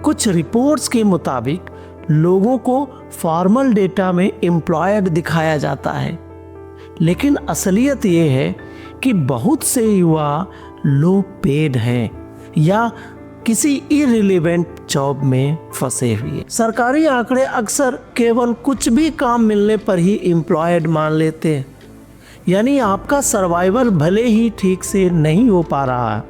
कुछ रिपोर्ट्स के मुताबिक लोगों को फॉर्मल डेटा में एम्प्लॉयड दिखाया जाता है, लेकिन असलियत ये है कि बहुत से युवा लो पेड हैं या किसी इररिलेवेंट जॉब में फंसे हुए। सरकारी आंकड़े अक्सर केवल कुछ भी काम मिलने पर ही एम्प्लॉयड मान लेते हैं, यानी आपका सर्वाइवल भले ही ठीक से नहीं हो पा रहा है,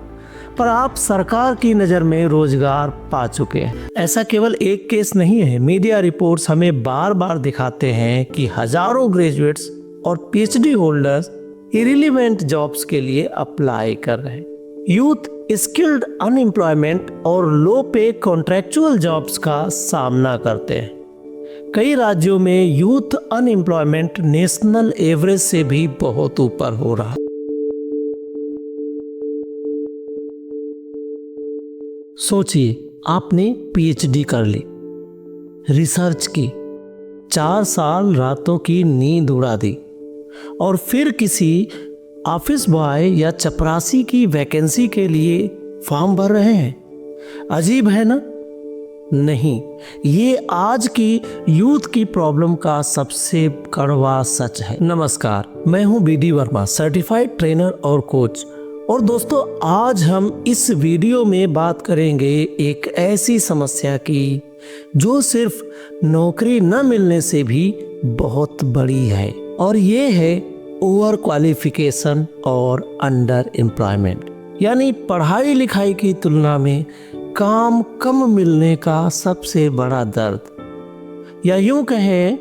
पर आप सरकार की नज़र में रोजगार पा चुके हैं। ऐसा केवल एक केस नहीं है। मीडिया रिपोर्ट्स हमें बार बार दिखाते हैं कि हजारों ग्रेजुएट्स और पीएचडी होल्डर्स इररिलेवेंट जॉब्स के लिए अप्लाई कर रहे हैं। यूथ स्किल्ड अनएम्प्लॉयमेंट और लो पे कॉन्ट्रैक्चुअल जॉब्स का सामना करते हैं। कई राज्यों में यूथ अनएम्प्लॉयमेंट नेशनल एवरेज से भी बहुत ऊपर हो रहा। सोचिए, आपने पीएचडी कर ली, रिसर्च की, 4 साल रातों की नींद उड़ा दी और फिर किसी ऑफिस बॉय या चपरासी की वैकेंसी के लिए फॉर्म भर रहे हैं। अजीब है ना? नहीं, ये आज की यूथ की प्रॉब्लम का सबसे कड़वा सच है। नमस्कार, मैं हूं बीडी वर्मा, सर्टिफाइड ट्रेनर और कोच। और दोस्तों, आज हम इस वीडियो में बात करेंगे एक ऐसी समस्या की जो सिर्फ नौकरी न मिलने से भी बहुत बड़ी है, और ये है ओवर क्वालिफिकेशन और अंडर एम्प्लॉयमेंट, यानी पढ़ाई लिखाई की तुलना में काम कम मिलने का सबसे बड़ा दर्द, या यूं कहें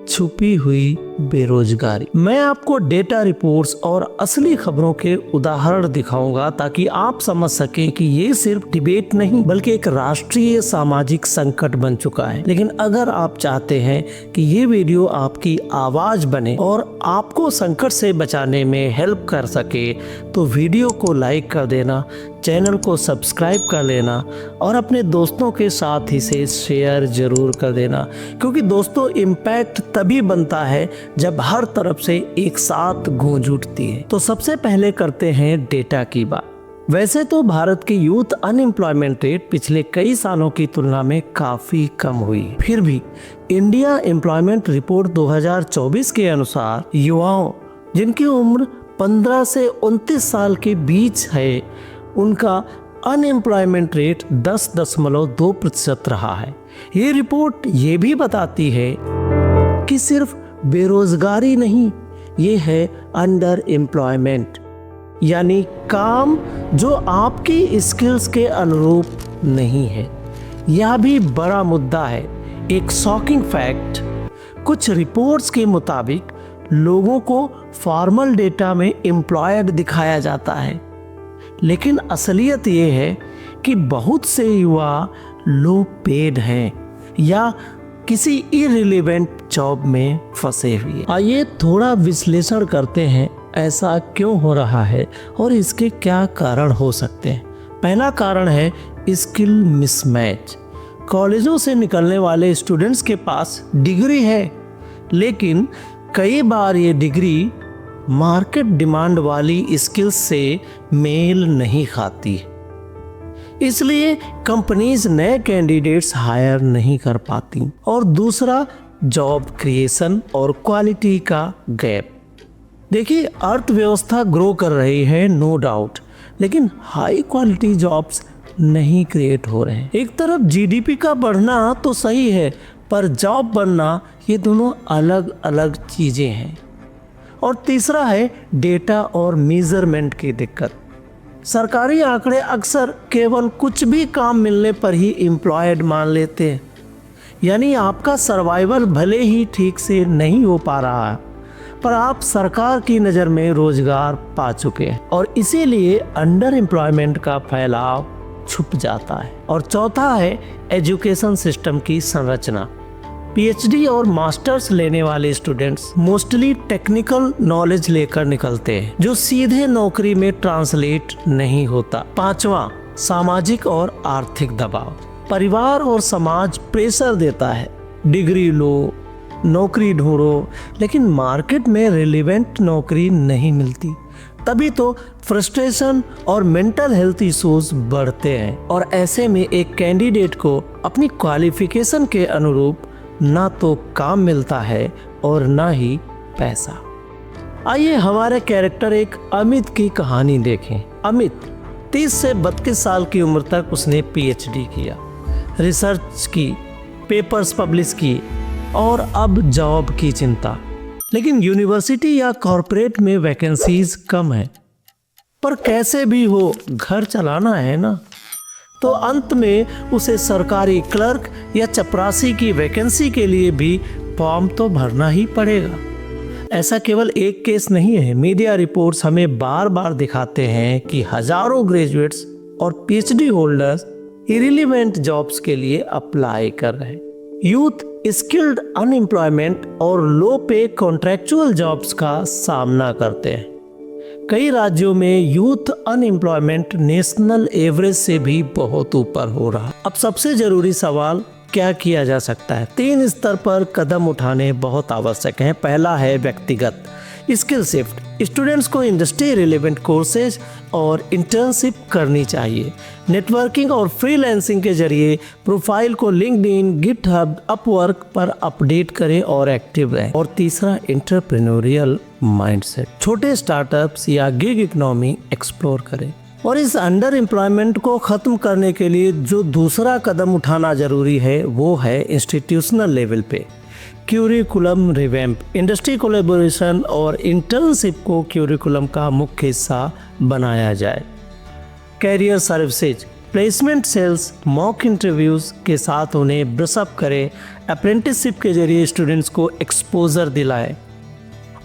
छुपी हुई बेरोजगारी। मैं आपको डेटा रिपोर्ट्स और असली खबरों के उदाहरण दिखाऊंगा ताकि आप समझ सकें कि ये सिर्फ डिबेट नहीं बल्कि एक राष्ट्रीय सामाजिक संकट बन चुका है। लेकिन अगर आप चाहते हैं कि ये वीडियो आपकी आवाज बने और आपको संकट से बचाने में हेल्प कर सके, तो वीडियो को लाइक कर देना, चैनल को सब्सक्राइब कर लेना और अपने दोस्तों के साथ इसे शेयर जरूर कर देना, क्योंकि दोस्तों, इम्पैक्ट तभी बनता है जब हर तरफ से एक साथ गूंज उठती है। तो सबसे पहले करते हैं डेटा की बात। वैसे तो भारत की यूथ अनएम्प्लॉयमेंट रेट पिछले कई सालों की तुलना में काफी कम हुई है। फिर भी इंडिया एम्प्लॉयमेंट रिपोर्ट 2024 के अनुसार युवाओं जिनकी उम्र 15 से 29 साल के बीच है, उनका अनएम्प्लॉयमेंट रेट 10.2% रहा है। ये रिपोर्ट ये भी बताती है कि सिर्फ बेरोजगारी नहीं, ये है अंडर एम्प्लॉयमेंट, यानी काम जो आपकी स्किल्स के अनुरूप नहीं है। यह भी बड़ा मुद्दा है। एक शॉकिंग फैक्ट, कुछ रिपोर्ट्स के मुताबिक लोगों को फॉर्मल डेटा में एम्प्लॉयड दिखाया जाता है, लेकिन असलियत ये है कि बहुत से युवा लो पेड हैं या किसी इररिलेवेंट जॉब में फंसे हुए। आइए थोड़ा विश्लेषण करते हैं, ऐसा क्यों हो रहा है और इसके क्या कारण हो सकते हैं। पहला कारण है स्किल मिसमैच। कॉलेजों से निकलने वाले स्टूडेंट्स के पास डिग्री है, लेकिन कई बार ये डिग्री मार्केट डिमांड वाली स्किल्स से मेल नहीं खाती, इसलिए कंपनीज नए कैंडिडेट्स हायर नहीं कर पाती। और दूसरा, जॉब क्रिएशन और क्वालिटी का गैप। देखिए, अर्थव्यवस्था ग्रो कर रही है, नो डाउट, लेकिन हाई क्वालिटी जॉब्स नहीं क्रिएट हो रहे हैं। एक तरफ जीडीपी का बढ़ना तो सही है, पर जॉब बनना, ये दोनों अलग अलग चीजें हैं। और तीसरा है डेटा और मेजरमेंट की दिक्कत। सरकारी आंकड़े अक्सर केवल कुछ भी काम मिलने पर ही एम्प्लॉयड मान लेते हैं, यानी आपका सर्वाइवल भले ही ठीक से नहीं हो पा रहा है, पर आप सरकार की नज़र में रोजगार पा चुके हैं, और इसीलिए अंडर एम्प्लॉयमेंट का फैलाव छुप जाता है। और चौथा है एजुकेशन सिस्टम की संरचना। पीएचडी और मास्टर्स लेने वाले स्टूडेंट्स मोस्टली टेक्निकल नॉलेज लेकर निकलते हैं, जो सीधे नौकरी में ट्रांसलेट नहीं होता। पांचवा, सामाजिक और आर्थिक दबाव। परिवार और समाज प्रेशर देता है, डिग्री लो, नौकरी ढूंढो, लेकिन मार्केट में रिलेवेंट नौकरी नहीं मिलती। तभी तो फ्रस्ट्रेशन और मेंटल हेल्थ इश्यूज बढ़ते हैं। और ऐसे में एक कैंडिडेट को अपनी क्वालिफिकेशन के अनुरूप ना तो काम मिलता है और ना ही पैसा। आइए हमारे कैरेक्टर एक अमित की कहानी देखें। अमित 30 से 32 साल की उम्र तक उसने पीएचडी किया, रिसर्च की, पेपर्स पब्लिश किए और अब जॉब की चिंता। लेकिन यूनिवर्सिटी या कॉरपोरेट में वैकेंसीज कम है, पर कैसे भी हो घर चलाना है ना। तो अंत में उसे सरकारी क्लर्क या चपरासी की वैकेंसी के लिए भी फॉर्म तो भरना ही पड़ेगा। ऐसा केवल एक केस नहीं है। मीडिया रिपोर्ट्स हमें बार बार दिखाते हैं कि हजारों ग्रेजुएट्स और पीएचडी होल्डर्स इरिलीवेंट जॉब्स के लिए अप्लाई कर रहे हैं। यूथ स्किल्ड अनएम्प्लॉयमेंट और लो पे कॉन्ट्रैक्चुअल जॉब्स का सामना करते हैं। कई राज्यों में यूथ अनएम्प्लॉयमेंट नेशनल एवरेज से भी बहुत ऊपर हो रहा। अब सबसे जरूरी सवाल, क्या किया जा सकता है? 3 स्तर पर कदम उठाने बहुत आवश्यक हैं। पहला है व्यक्तिगत स्किल शिफ्ट। स्टूडेंट्स को इंडस्ट्री रिलेवेंट कोर्सेज और इंटर्नशिप करनी चाहिए। नेटवर्किंग और फ्रीलांसिंग के जरिए प्रोफाइल को लिंक्डइन, गिटहब, अपवर्क पर अपडेट करें और एक्टिव रहें। और तीसरा एंटरप्रेन्योरियल माइंडसेट। छोटे स्टार्टअप्स या गिग इकोनॉमी एक्सप्लोर करें। और इस अंडर एम्प्लॉयमेंट को खत्म करने के लिए जो दूसरा कदम उठाना जरूरी है वो है इंस्टीट्यूशनल लेवल पे क्यूरिकुलम रिवैम्प। इंडस्ट्री कोलैबोरेशन और इंटर्नशिप को क्यूरिकुलम का मुख्य हिस्सा बनाया जाए। Career services, placement cells, mock interviews के साथ उन्हें ब्रशअप करें। अप्रेंटिसशिप के जरिए स्टूडेंट्स को एक्सपोजर दिलाएं।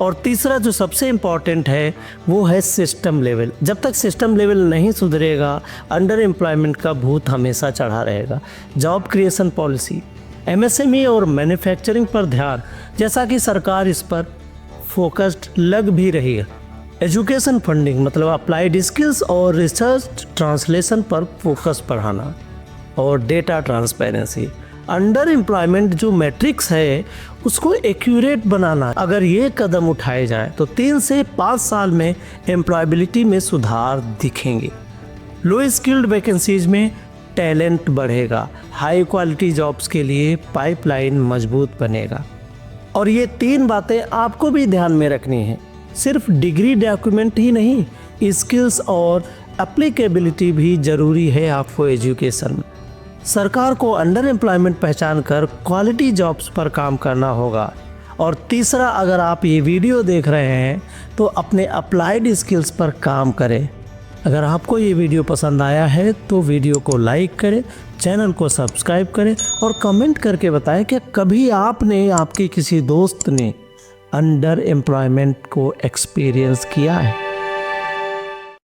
और तीसरा जो सबसे इम्पॉर्टेंट है वो है सिस्टम लेवल। जब तक सिस्टम लेवल नहीं सुधरेगा, अंडर एम्प्लॉयमेंट का भूत हमेशा चढ़ा रहेगा। जॉब क्रिएशन पॉलिसी, एमएसएमई और मैन्युफैक्चरिंग पर ध्यान, जैसा कि सरकार इस पर फोकस्ड लग भी रही है। एजुकेशन फंडिंग मतलब अप्लाइड स्किल्स और रिसर्च ट्रांसलेशन पर फोकस बढ़ाना। और डेटा ट्रांसपेरेंसी, अंडर एम्प्लॉयमेंट जो मैट्रिक्स है उसको एक्यूरेट बनाना। अगर ये कदम उठाए जाए तो 3 से 5 साल में एम्प्लॉयबिलिटी में सुधार दिखेंगे। लो स्किल्ड वैकेंसीज में टैलेंट बढ़ेगा। हाई क्वालिटी जॉब्स के लिए पाइपलाइन मजबूत बनेगा। और ये 3 बातें आपको भी ध्यान में रखनी है। सिर्फ डिग्री डॉक्यूमेंट ही नहीं, स्किल्स और एप्लीकेबिलिटी भी जरूरी है आपको एजुकेशन में। सरकार को अंडर एम्प्लॉयमेंट पहचान कर क्वालिटी जॉब्स पर काम करना होगा। और तीसरा, अगर आप ये वीडियो देख रहे हैं तो अपने अप्लाइड स्किल्स पर काम करें। अगर आपको ये वीडियो पसंद आया है तो वीडियो को लाइक करें, चैनल को सब्सक्राइब करें और कमेंट करके बताएं कि कभी आपने, आपके किसी दोस्त ने अंडर एम्प्लॉयमेंट को एक्सपीरियंस किया है।